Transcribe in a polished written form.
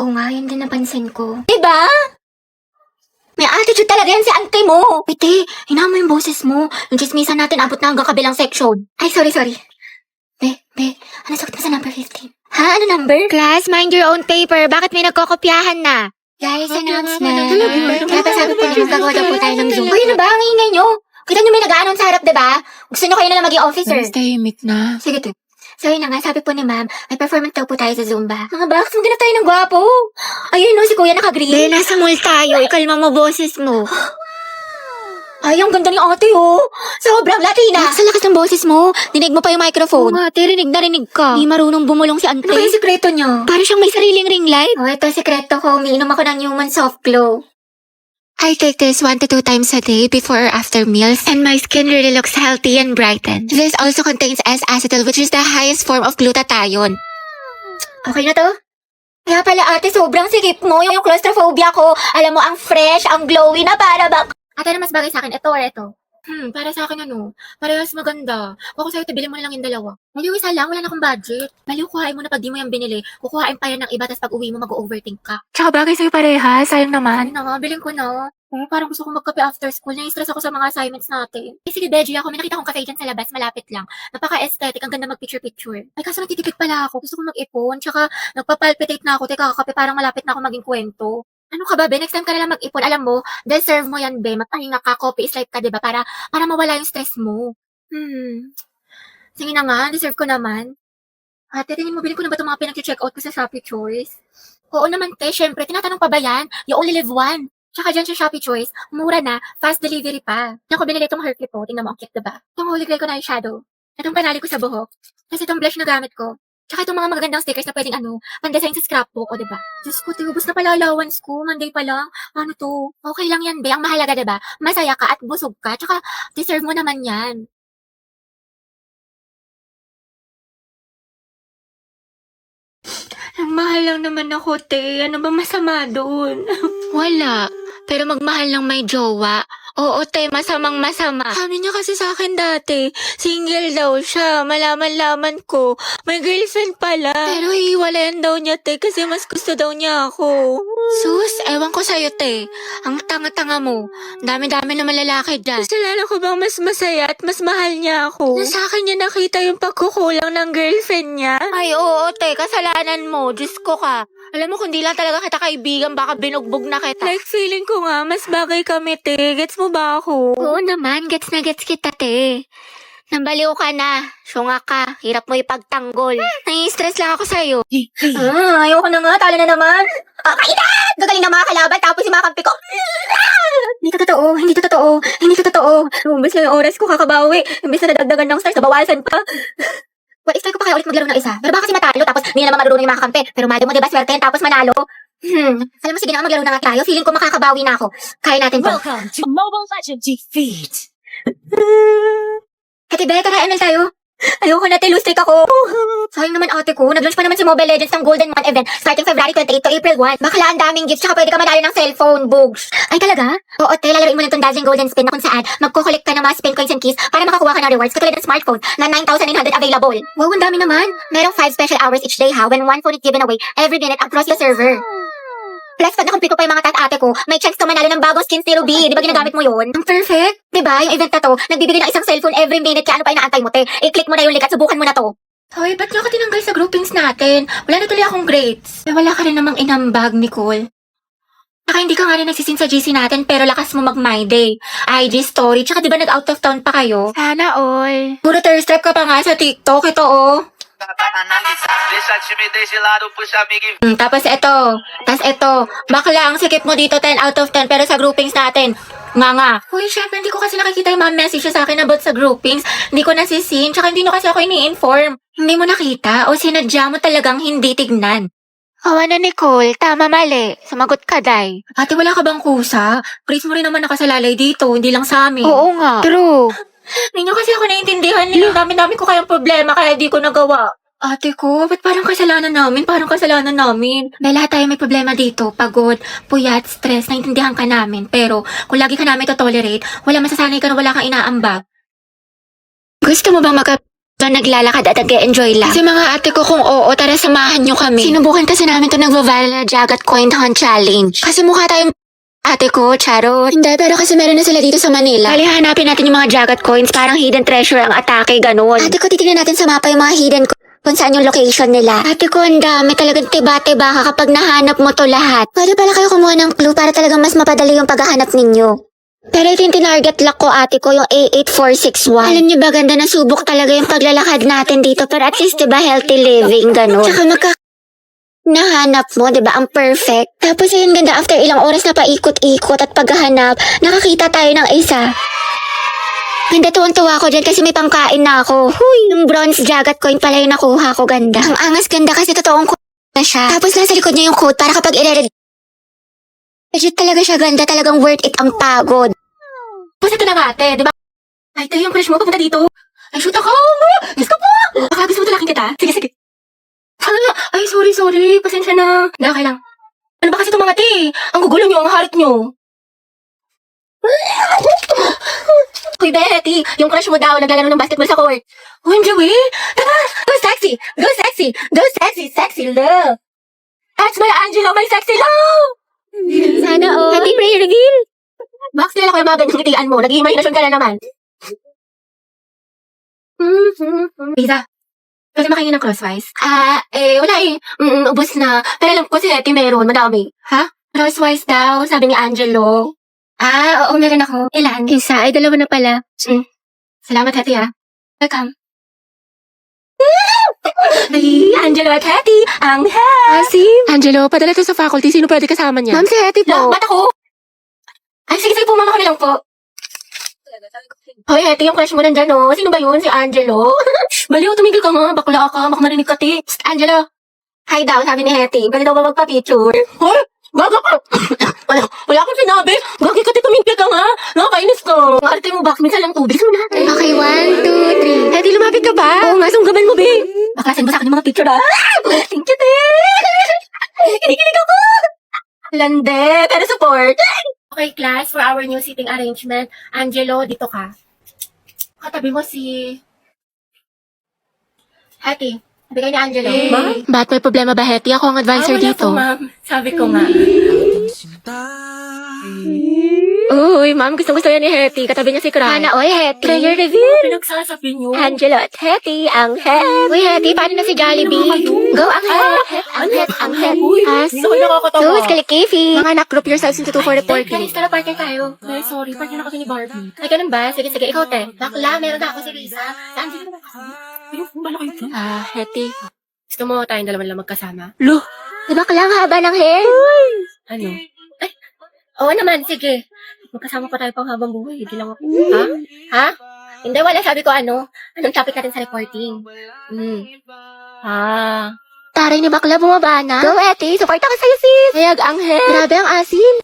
Oo nga, yun din napansin ko. Diba? May attitude talaga yan si auntie mo. Piti, hinama mo yung boses mo. Yung chismisan natin abot na hanggang kabilang section. Ay, sorry. Be, ano sakit mo sa number 15? Ha? Ano number? Class, mind your own paper. Bakit may nagkokopyahan na? Guys, announcement. Kaya sabi po niyo, gagawa daw po tayo ng Zoom. Uy, ano ba? Ang ingay nyo. Kita niyo may nag-aanon sa harap, diba? Gusto niyo kayo na lang maging officer. Tahimik na. Sige, te. So yun na nga, sabi po ni ma'am, may performance daw po tayo sa Zumba. Mga baks, maghanap tayo ng gwapo. Ayun no, si kuya naka-green. Be, nasa mall tayo. Ikalma mo boses mo. Ay, ang ganda ni ate, oh. Sobrang Latina. Sa lakas ng boses mo. Dinig mo pa yung microphone. Oo nga, ate, rinig ka. Di marunong bumulong si ante. Ano kaya yung sikreto niyo? Para siyang may sariling ring light. Oh, ito sikreto ko. Umiinom ako ng human soft glow. I take this 1 to 2 times a day before or after meals, and my skin really looks healthy and brightened. This also contains S-acetyl, which is the highest form of glutathione. Okay na to? Kaya pala ate, sobrang sikip mo. Yung claustrophobia ko. Alam mo, ang fresh, ang glowy na para bang... Ate, na mas bagay sa akin, ito or ito? Para sa akin ano, parehas maganda. Kung ako sa'yo, bilhin mo na lang yung dalawa. Maliw isa lang, wala na akong budget. Maliw, kuhain mo na pag di mo yung binili. Kukuhain pa yan ng iba, tas pag uwi mo, mag-overthink ka. Tsaka bagay sa'yo parehas, sayang naman. Ano nga, bilhin ko na. Parang gusto kong magkape after school. Nai-stress ako sa mga assignments natin. Sige, Beji, ako may nakita kong cafe dyan sa labas, malapit lang. Napaka-aesthetic, ang ganda mag-picture-picture. Ay, kaso nagtitipid pala ako. Gusto kong mag-ipon, tsaka nagpapalpitate na ako. Teka, kakape, parang malapit na ako maging kwento. Ano ka ba, Be? Next time ka na lang mag-ipon. Alam mo, deserve mo yan, Be. Magpahinga ka, coffee is life ka, diba? Para mawala yung stress mo. Sige na nga, deserve ko naman. Ate, tingin mo, bilhin ko na ba itong mga pinag-check out ko sa Shopee Choice? Oo naman, te. Syempre, tinatanong pa ba yan? You only live one. Tsaka dyan sa Shopee Choice, mura na, fast delivery pa. Yan ko binili itong Hercule po. Tingnan mo, ang cute, diba? Itong Holy Grail ko na yung shadow. Itong panali ko sa buhok. Tapos itong blush na gamit ko. Tsaka itong mga magagandang stickers na pwedeng pandesign sa scrapbook, o diba? Diyos ko, ubos na pala allowance ko. Monday pa lang. Ano to? Okay lang yan, be. Ang mahalaga, diba? Masaya ka at busog ka. Tsaka, deserve mo naman yan. Ang mahal lang naman ako, te. Ano ba masama doon? Wala. Pero magmahal lang may jowa. Oo, te, masamang masama. Sabi niya kasi sa akin dati, single daw siya. Malaman-laman ko, may girlfriend pala. Pero hiwalayan daw niya, te, kasi mas gusto daw niya ako. Sus, ewan ko sa'yo, te. Ang tanga-tanga mo. Dami-dami naman lalaki dyan. Kasalanan ko bang mas masaya at mas mahal niya ako? Na sa akin niya nakita yung pagkukulang ng girlfriend niya. Ay, oo, te, kasalanan mo. Diyos ko ka. Alam mo, kung di lang talaga kita kaibigan, baka binugbog na kita. Like, feeling ko nga, mas bagay kami, te. Gets mo ba ako? Oo naman, gets na gets kita, te. Nambaliw ka na. Syunga ka. Hirap mo ipagtanggol. Nai-stress lang ako sa'yo. Ayoko na nga. Talo na naman. Kainat! Gagaling na mga kalaban tapos yung mga kampi ko. Hindi to totoo. Lumabas lang yung oras ko, kakabawi. Imbis na nadagdagan ng stars, nabawasan pa. Well, try ko pa kaya ulit maglaro ng isa. Pero baka kasi matalo, tapos hindi na naman marunong yung mga kampi. Pero mali mo, diba, swerte yan, tapos manalo. Alam mo, sige na, maglaro na nga tayo. Feeling ko makakabawi na ako. Kaya natin to. Welcome to Mobile Legends Defeat. Ate Be, tara, ML tayo. Ayoko na, lose streak ako. Sayang naman ate ko, nag-launch pa naman si Mobile Legends ng Golden Month event starting February 28 to April 1. Bakla, ang daming gifts, tsaka pwede ka manalo ng cellphone, bugs. Ay talaga? Oo, te, lalaroin mo lang itong dazzling golden spin na kung saan magko-collect ka ng mga spin coins and keys para makakuha ka ng rewards katulad ng smartphone na 9,900 available. Wow, ang dami naman. Merong 5 special hours each day ha, when one phone is given away every minute across the server. Plus, pag nakumpleto pa yung mga ate ko, may chance to manalo ng bagong skins ni Ruby. Di ba ginagamit mo yun? Ang perfect. Di ba? Yung event na to, nagbibigay ng isang cellphone every minute. Kaya ano pa inaantay mo, te? I-click mo na yung link at subukan mo na to. Hoy, ba't niyo ka tinanggal sa groupings natin? Wala na tuloy akong grades. Wala ka rin namang inambag, Nicole. Saka hindi ka nga rin nagsisin sa GC natin, pero lakas mo mag-my day. IG story, tsaka di ba nag-out of town pa kayo? Sana all. Puro thirst trap ka pa nga sa TikTok, ito oh. Deixa a timidez de lado, puxa amigo e Tapos ito, bakla ang sikip mo dito 10 out of 10 pero sa groupings natin, nga. Uy, syempre hindi ko kasi nakikita yung mga message sa akin about sa groupings. Hindi ko nasisin, tsaka hindi nyo kasi ako ini-inform. Hindi mo nakita o sinadya mo talagang hindi tignan. Awa na, Nicole. Tama, mali. Sumagot ka, Day. Ate, wala ka bang kusa? Grace mo rin naman nakasalalay dito, hindi lang sa amin. Oo nga. True. Hindi nyo kasi ako naiintindihan. Dami-dami ko kayang problema kaya di ko nagawa. Ate ko, ba't parang kasalanan namin? Dahil lahat tayo may problema dito. Pagod, puyat, stress, naiintindihan ka namin. Pero kung lagi ka namin to-tolerate, wala masasanay ka na wala kang inaambag. Gusto mo bang naglalakad at nag-enjoy lang. Kasi mga ate ko kung oo, tara samahan nyo kami. Sinubukan kasi namin to nagva-viral na Jagat Coin Hunt Challenge. Kasi mukha tayong ate ko, charot. Hindi, pero kasi meron na sila dito sa Manila. Kali hanapin natin yung mga Jagat Coins, parang hidden treasure ang atake, ganun. Ate ko, titignan natin sa mapa yung mga hidden kung saan yung location nila. Ate ko, ang dami talagang tiba-tiba ka kapag nahanap mo to lahat. Pwede pala kayo kumuha ng clue para talagang mas mapadali yung paghahanap ninyo. Pero ito yung tinarget lock ko, ate ko, yung A8461. Alam niyo ba, ganda na subok talaga yung paglalakad natin dito. Pero at least, diba, healthy living, ganun. Tsaka nahanap mo, diba, ang perfect. Tapos ayun, ganda, after ilang oras na paikot-ikot at paghahanap, nakakita tayo ng isa. Ganda, tuwang-tuwa ko dyan kasi may pangkain na ako. Huy, yung bronze Jagat Coin pala yung nakuha ko, ganda. Ang angas, ganda kasi totoong code na siya. Tapos nasa likod niya yung code para kapag legit talaga siya, ganda, talagang worth it ang pagod. Basta ito na nga, ate, di ba? Ay, ito yung crush mo, papunta dito. Ay, shoot ako! Diyos ko po! Baka gusto mo talaking kita? Sige, sige. Ay, sorry. Pasensya na. Hindi, okay lang. Ano ba kasi itong mga te? Ang gugulo nyo, ang harit nyo. Hoy, Betty, yung crush mo daw, naglalaro ng basketball sa court. Oh, Joey, tara, go sexy, sexy love. That's my Angelo, my sexy love. Sana all. Happy prayer reveal. Max, nila ko yung mga ganyang ngitian mo. Nag-imaginasyon ka na naman. Lisa, pwede makaingin ng crosswise? Wala eh. Ubus na. Pero alam ko si Hetty meron, madami. Ha? Crosswise daw, sabi ni Angelo. Oo, meron ako. Ilan? Isa, ay dalawa na pala. Salamat, Hetty, ha. Welcome. Ay, Angelo at Hetty, ang Asim! Angelo, padala to sa faculty. Sino pwede kasama niya? Ma'am, si Hetty po. Ba't ako? Ay, sige, pumama ko na lang po. Hoy, Hetty, yung crush mo nandyan, no? Sino ba yun? Si Angelo? Baliw, tumigil ka nga. Bakla ka. Baka marinig ka, ti. Psst, Angelo. Hi daw, sabi ni Hetty. Pwede daw ba magpa-picture? Hoy, gaga ka. Wala akong sinabi. Gagi ka, ti, tumigil ka nga. Nakakainis ka. Ang arte mo, bakit minsan lang tubig mo natin? Okay, 1, 2, 3. Hetty, lumapit ka ba? Oo nga, sunggaban mo, be. Baka send mo sa akin yung mga picture, ha? Thank you, te. Kinikilig ako. Lande, pero support. Okay, class, for our new seating arrangement, Angelo, dito ka. Katabi mo si Hetty. Sabi kayo ni Angelo. Ma'am? Ba't may problema ba, Hetty? Ako ang advisor wala dito. po, ma'am. Sabi ko nga. Uy, ma'am, gusto yan ni Hetty. Katabi niya si Cry. Sana, oy, Hetty. Prayer reveal. Pinagsasabi niyo. Angelo at Hetty, ang head. Uy, Hetty, paano na si Jollibee? Go, ang head. Uy, As- so nakakatawa. Sus, kalikifi. Mga anak, group yourselves into 2 for reporting. Guys, tara, partner tayo. Ay, sorry. Partner na kasi ni Barbie. Ay, ganun ba? Sige, ikaw, te. Bakla, meron na ako si Risa. Saan sino naman ako? Bala kayo dyan. Hetty. Gusto mo tayong dalawa lang magkasama? Lo, Di ba klang haba ng hair? ano? Oo naman, sige. Magkasama pa tayo pang habang buhay. Hindi lang ako. Ha? Hindi, wala. Sabi ko anong topic natin sa reporting? Taray ni bakla, bumaba na. Go, Eti. Support ako sa'yo, sis. Hayag ang head. Grabe ang asim.